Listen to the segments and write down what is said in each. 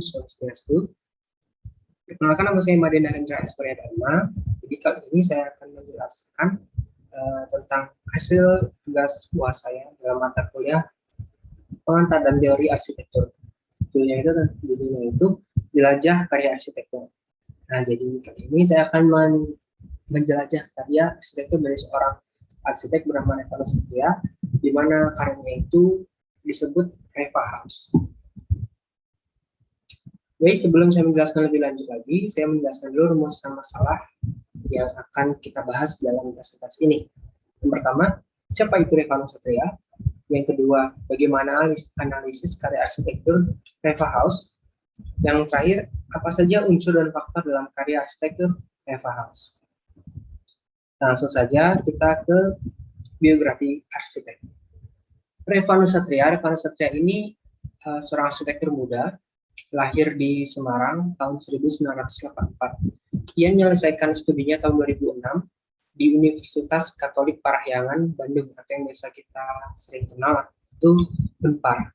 Om Swastiastu. Perkenalkan, nama saya Madena Hendra Esporia Dharma. Jadi kali ini saya akan menjelaskan tentang hasil tugas UAS saya dalam mata kuliah pengantar dan teori arsitektur. Judulnya itu jelajah karya arsitektur. Nah, jadi kali ini saya akan menjelajah karya arsitektur dari seorang arsitek bernama Reva Nusantara, di mana karyanya itu disebut Reva House. Baik, sebelum saya menjelaskan lebih lanjut lagi, saya menjelaskan dulu rumus dan masalah yang akan kita bahas dalam presentasi ini. Yang pertama, siapa itu Reva Nusantara? Yang kedua, bagaimana analisis karya arsitektur Reva House? Yang terakhir, apa saja unsur dan faktor dalam karya arsitektur Reva House? Langsung saja kita ke biografi arsitek. Reva Nusantara ini seorang arsitektur muda, lahir di Semarang tahun 1984. Ia menyelesaikan studinya tahun 2006 di Universitas Katolik Parahyangan, Bandung, atau yang biasa kita sering kenal itu Unpar.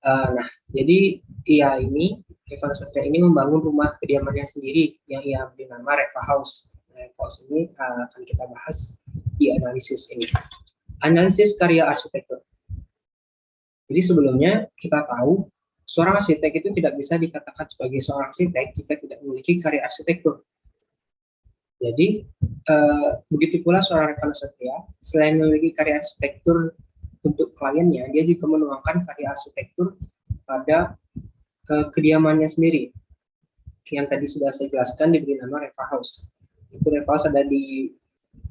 Nah, jadi Reva Nusantara ini membangun rumah kediamannya sendiri yang ia beri nama Reva House. Reva House ini akan kita bahas di analisis ini. Analisis karya arsitektur. Jadi sebelumnya kita tahu seorang arsitek itu tidak bisa dikatakan sebagai seorang arsitek jika tidak memiliki karya arsitektur. Jadi begitu pula seorang Reva Nusantara, selain memiliki karya arsitektur untuk kliennya, dia juga menuangkan karya arsitektur pada kediamannya sendiri. Yang tadi sudah saya jelaskan diberi nama Reva House. Itu Reva House ada di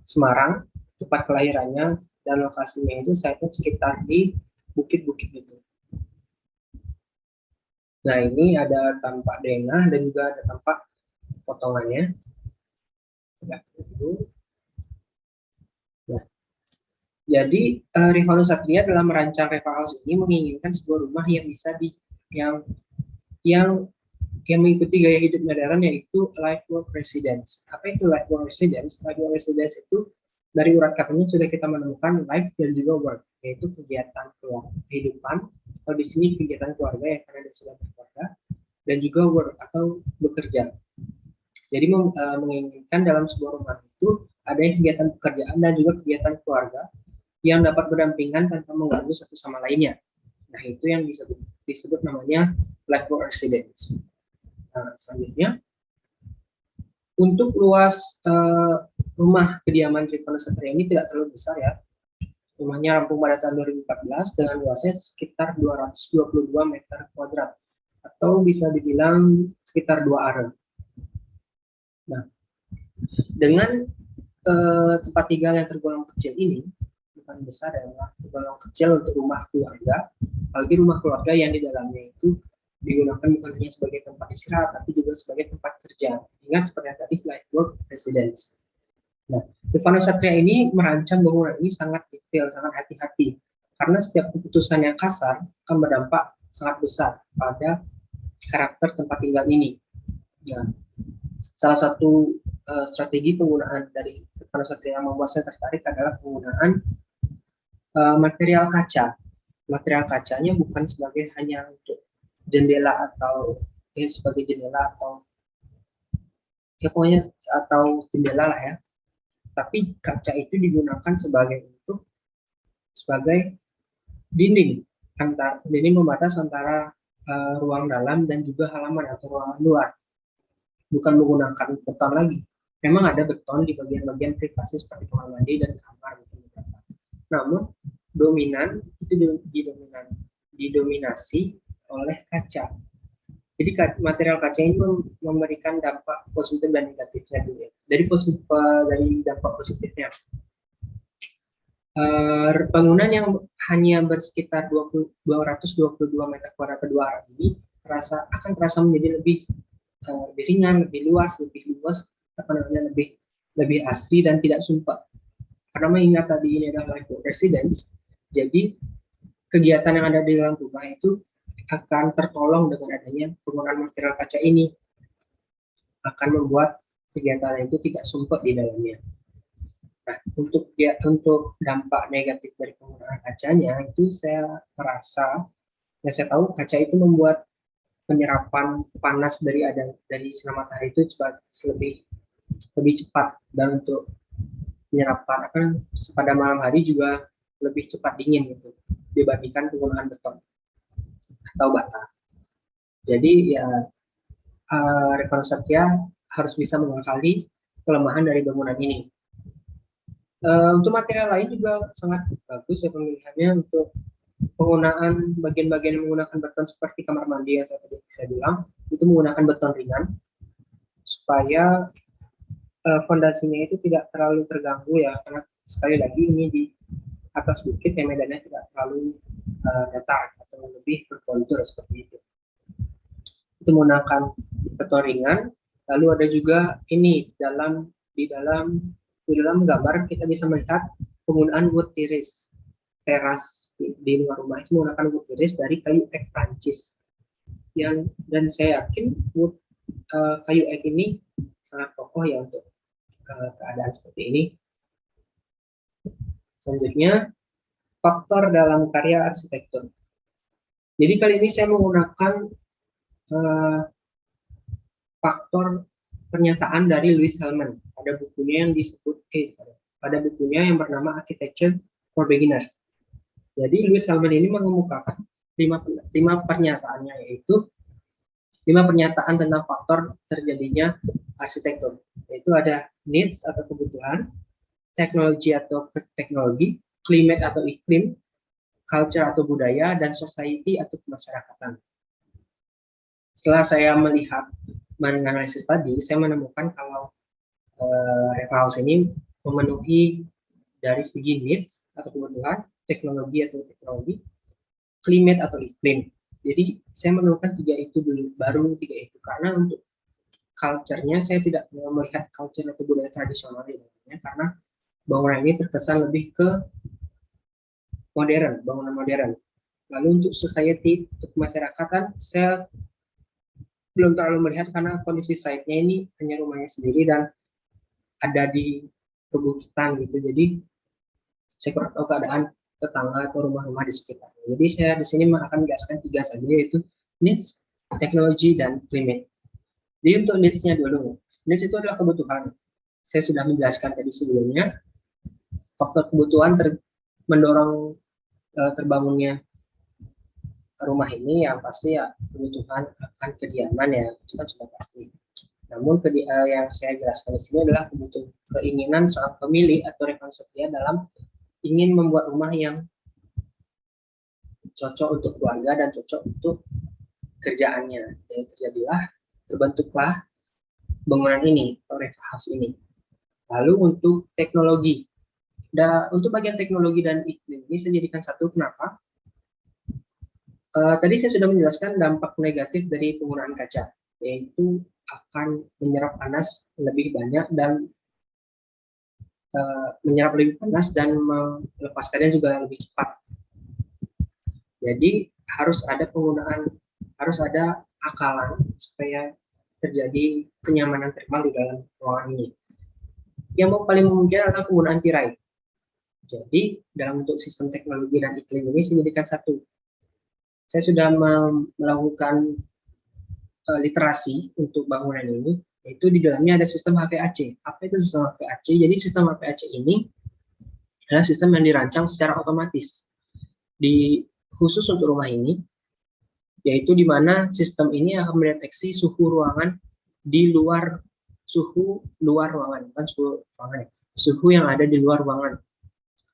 Semarang, tempat kelahirannya, dan lokasinya itu saya lihat sekitar di bukit-bukit itu. Nah, ini ada tampak denah dan juga ada tampak potongannya. Nah, jadi Reva Nusantara dalam merancang Reva House ini menginginkan sebuah rumah yang bisa yang mengikuti gaya hidup modern, yaitu life work residence. Apa itu life work residence? Life work residence itu dari urat katanya sudah kita menemukan life dan juga work, yaitu kegiatan kehidupan. Kalau di sini kegiatan keluarga yang karena sudah berkeluarga, dan juga work atau bekerja. Jadi menginginkan dalam sebuah rumah itu ada kegiatan pekerjaan dan juga kegiatan keluarga yang dapat berdampingan tanpa mengganggu satu sama lainnya. Nah, itu yang disebut namanya life work residence. Nah, selanjutnya, untuk luas rumah kediaman Reva Nusantara ini tidak terlalu besar ya. Rumahnya rampung pada tahun 2014 dengan luasnya sekitar 222 meter kuadrat atau bisa dibilang sekitar 2 are. Nah, dengan tempat tinggal yang tergolong kecil ini, bukan besar ya, tergolong kecil untuk rumah keluarga, apalagi rumah keluarga yang di dalamnya itu digunakan bukan hanya sebagai tempat istirahat, tapi juga sebagai tempat kerja. Ingat seperti tadi, life work residence. Nah, Reva Nusantara ini merancang bangunan ini sangat detail, sangat hati-hati, karena setiap keputusan yang kasar akan berdampak sangat besar pada karakter tempat tinggal ini. Nah, salah satu strategi penggunaan dari Reva Nusantara yang membuat saya tertarik adalah penggunaan material kaca. Material kacanya bukan sebagai hanya untuk jendela atau sebagai jendela atau ya pokoknya atau jendela lah ya. Tapi kaca itu digunakan sebagai dinding pembatas antara ruang dalam dan juga halaman atau ruangan luar. Bukan menggunakan beton lagi. Memang ada beton di bagian-bagian privasi seperti kamar mandi dan kamar. Namun dominan itu didominasi oleh kaca. Jadi material kaca ini memberikan dampak positif dan negatifnya dulu ya. Dari dampak positifnya, bangunan yang hanya bersekitar 222 meter kuadrat kedua arah ini akan terasa menjadi lebih ringan, lebih luas, lebih asri dan tidak sumpah. Karena mengingat tadi ini adalah life work residence, jadi kegiatan yang ada di dalam rumah itu akan tertolong dengan adanya penggunaan material kaca ini, akan membuat kegiatan itu tidak sumpah di dalamnya. Nah, untuk dampak negatif dari penggunaan kacanya itu saya merasa, saya tahu kaca itu membuat penyerapan panas dari sinar matahari itu lebih cepat, dan untuk penyerapan pada malam hari juga lebih cepat dingin gitu dibandingkan penggunaan beton atau bata. Jadi ya Rekan Satya harus bisa mengakali kelemahan dari bangunan ini. Untuk material lain juga sangat bagus ya pemilihannya. Untuk penggunaan bagian-bagian yang menggunakan beton seperti kamar mandi yang tadi saya bilang, itu menggunakan beton ringan supaya fondasinya itu tidak terlalu terganggu ya, karena sekali lagi ini di atas bukit yang medannya tidak terlalu datar atau lebih berkontur seperti itu. Itu menggunakan beton ringan. Lalu ada juga ini di dalam gambar kita bisa melihat penggunaan wood terrace, teras di luar rumah itu menggunakan wood terrace dari kayu ek Prancis. Dan saya yakin kayu ek ini sangat kokoh ya untuk keadaan seperti ini. Selanjutnya, faktor dalam karya arsitektur. Jadi kali ini saya menggunakan faktor pernyataan dari Louis Hellman pada bukunya yang bernama Architecture for Beginners. Jadi Louis Hellman ini mengemukakan 5 pernyataannya, yaitu 5 pernyataan tentang faktor terjadinya arsitektur. Yaitu ada needs atau kebutuhan, teknologi atau teknologi, climate atau iklim, culture atau budaya, dan society atau kemasyarakatan. Setelah saya menganalisis tadi, saya menemukan kalau Reva House ini memenuhi dari segi needs atau kebutuhan, teknologi atau teknologi, climate atau iklim. Jadi saya menemukan 3 itu dulu, baru 3 itu. Karena untuk culture-nya saya tidak melihat culture atau budaya tradisional di dalamnya, karena bangunan ini terkesan lebih ke modern, bangunan modern. Lalu untuk society, untuk masyarakatan, saya belum terlalu melihat karena kondisi site-nya ini hanya rumahnya sendiri dan ada di perbukitan gitu. Jadi saya kurang tahu keadaan tetangga atau rumah-rumah di sekitarnya. Jadi saya di sini akan menjelaskan 3 saja, yaitu needs, teknologi, dan climate. Jadi untuk needs-nya dulu. Needs itu adalah kebutuhan. Saya sudah menjelaskan tadi sebelumnya. Faktor kebutuhan mendorong terbangunnya rumah ini yang pasti ya kebutuhan akan kediaman ya, itu kan sudah pasti. Namun yang saya jelaskan di sini adalah keinginan seorang pemilik atau rekan setia dalam ingin membuat rumah yang cocok untuk keluarga dan cocok untuk kerjaannya. Jadi terbentuklah bangunan ini atau Reva House ini. Lalu untuk teknologi, untuk bagian teknologi dan iklim ini saya jadikan satu. Kenapa? Tadi saya sudah menjelaskan dampak negatif dari penggunaan kaca, yaitu akan menyerap panas lebih banyak dan melepaskannya juga lebih cepat. Jadi harus ada akalan supaya terjadi kenyamanan termal di dalam ruangan ini. Yang paling mungkin adalah penggunaan tirai. Jadi dalam bentuk sistem teknologi dan iklim ini saya jadikan satu. Saya sudah melakukan literasi untuk bangunan ini, yaitu di dalamnya ada sistem HVAC. Apa itu sistem HVAC? Jadi sistem HVAC ini adalah sistem yang dirancang secara otomatis khusus untuk rumah ini, yaitu di mana sistem ini akan mendeteksi suhu ruangan suhu yang ada di luar ruangan.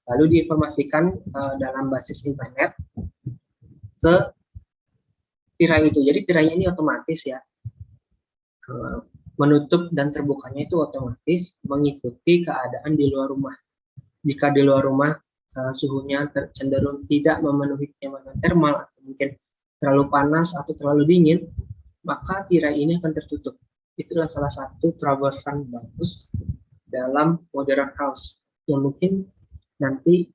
Lalu diinformasikan dalam basis internet ke tirai itu. Jadi tirainya ini otomatis ya, menutup dan terbukanya itu otomatis mengikuti keadaan di luar rumah. Jika di luar rumah suhunya cenderung tidak memenuhi kenyamanan termal, atau mungkin terlalu panas atau terlalu dingin, maka tirai ini akan tertutup. Itu adalah salah satu terobosan bagus dalam modern house yang mungkin nanti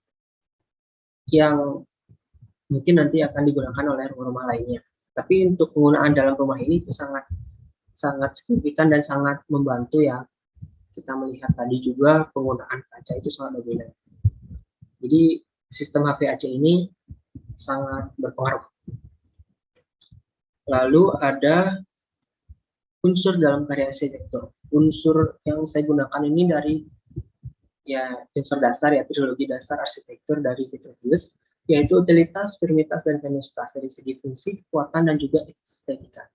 akan digunakan oleh rumah-rumah lainnya. Tapi untuk penggunaan dalam rumah ini itu sangat signifikan dan sangat membantu ya. Kita melihat tadi juga penggunaan kaca itu sangat dominan. Jadi sistem HVAC ini sangat berpengaruh. Lalu ada unsur dalam karya arsitektur. Unsur yang saya gunakan ini dari unsur dasar trilogi dasar arsitektur dari Vitruvius, yaitu utilitas, firmitas, dan venustas dari segi fungsi, kekuatan, dan juga estetika.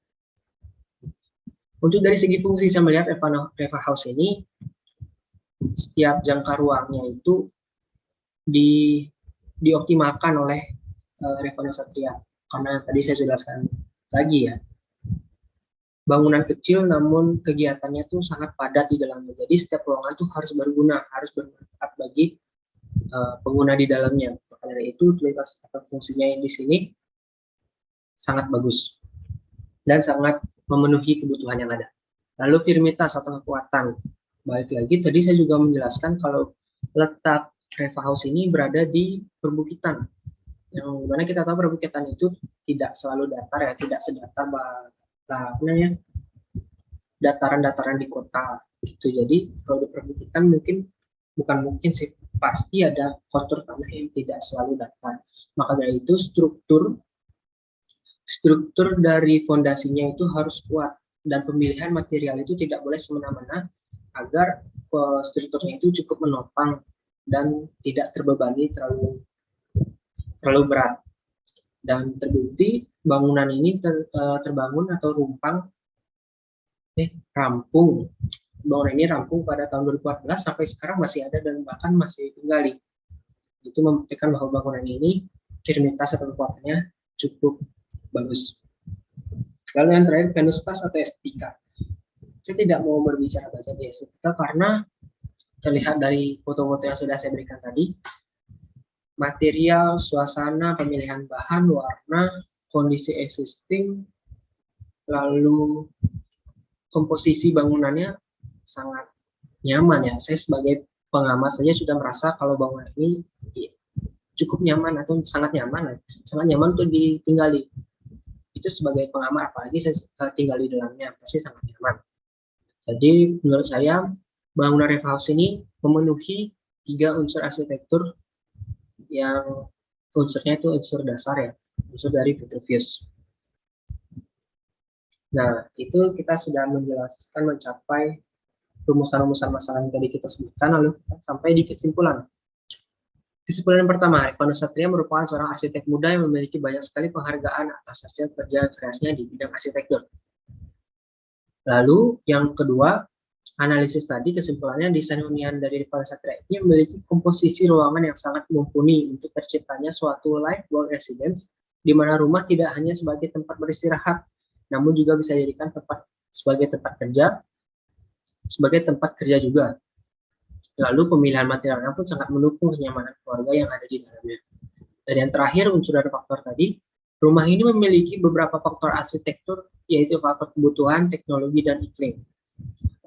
Untuk dari segi fungsi, saya melihat Reva House ini setiap jangka ruangnya itu dioptimalkan oleh Reva Satria, karena tadi saya jelaskan lagi ya, bangunan kecil namun kegiatannya tuh sangat padat di dalamnya. Jadi setiap ruangan tuh harus berguna, harus bermanfaat bagi pengguna di dalamnya. Maka dari itu utilitas atau fungsinya yang di sini sangat bagus dan sangat memenuhi kebutuhan yang ada. Lalu firmitas atau kekuatan. Balik lagi tadi saya juga menjelaskan kalau letak Reva House ini berada di perbukitan. Yang mana kita tahu perbukitan itu tidak selalu datar ya, tidak sedatar dataran-dataran di kota gitu. Jadi kalau di perbukitan bukan mungkin sih, pasti ada kontur tanah yang tidak selalu datar. Maka dari itu struktur dari fondasinya itu harus kuat dan pemilihan material itu tidak boleh semena-mena agar strukturnya itu cukup menopang dan tidak terbebani terlalu berat. Dan terbukti bangunan ini terbangun atau rampung. Bangunan ini rampung pada tahun 2014 sampai sekarang masih ada dan bahkan masih tinggali. Itu membuktikan bahwa bangunan ini firmitas atau kekuatannya cukup bagus. Lalu yang terakhir, venustas atau estetika. Saya tidak mau berbicara banyak di estetika karena terlihat dari foto-foto yang sudah saya berikan tadi, material, suasana, pemilihan bahan, warna, kondisi existing, lalu komposisi bangunannya sangat nyaman ya. Saya sebagai pengamat saja sudah merasa kalau bangunan ini cukup nyaman atau sangat nyaman untuk ditinggali. Itu sebagai pengamat, apalagi saya tinggal di dalamnya, pasti sangat nyaman. Jadi menurut saya bangunan Reva House ini memenuhi 3 unsur arsitektur yang unsurnya itu unsur dasar ya, unsur dari Vitruvius. Nah, itu kita sudah menjelaskan mencapai rumusan-rumusan masalah yang tadi kita sebutkan, lalu kita sampai di kesimpulan. Kesimpulan yang pertama, Reva Satria merupakan seorang arsitek muda yang memiliki banyak sekali penghargaan atas hasil kerja kerasnya di bidang arsitektur. Lalu yang kedua, analisis tadi kesimpulannya desain hunian dari Reva Satria ini memiliki komposisi ruangan yang sangat mumpuni untuk terciptanya suatu life work residence, di mana rumah tidak hanya sebagai tempat beristirahat, namun juga bisa dijadikan sebagai tempat kerja juga. Lalu pemilihan materialnya pun sangat mendukung kenyamanan keluarga yang ada di dalamnya. Dan yang terakhir, unsur dari faktor tadi, rumah ini memiliki beberapa faktor arsitektur, yaitu faktor kebutuhan, teknologi, dan iklim.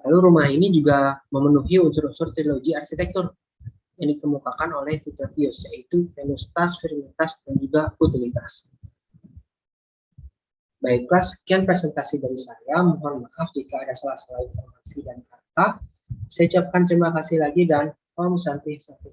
Lalu rumah ini juga memenuhi unsur-unsur trilogi arsitektur yang dikemukakan oleh Vitruvius, yaitu venustas, firmitas, dan juga utilitas. Baiklah, sekian presentasi dari saya. Mohon maaf jika ada salah-salah informasi dan kata. Saya ucapkan terima kasih lagi dan Om Santi Santi.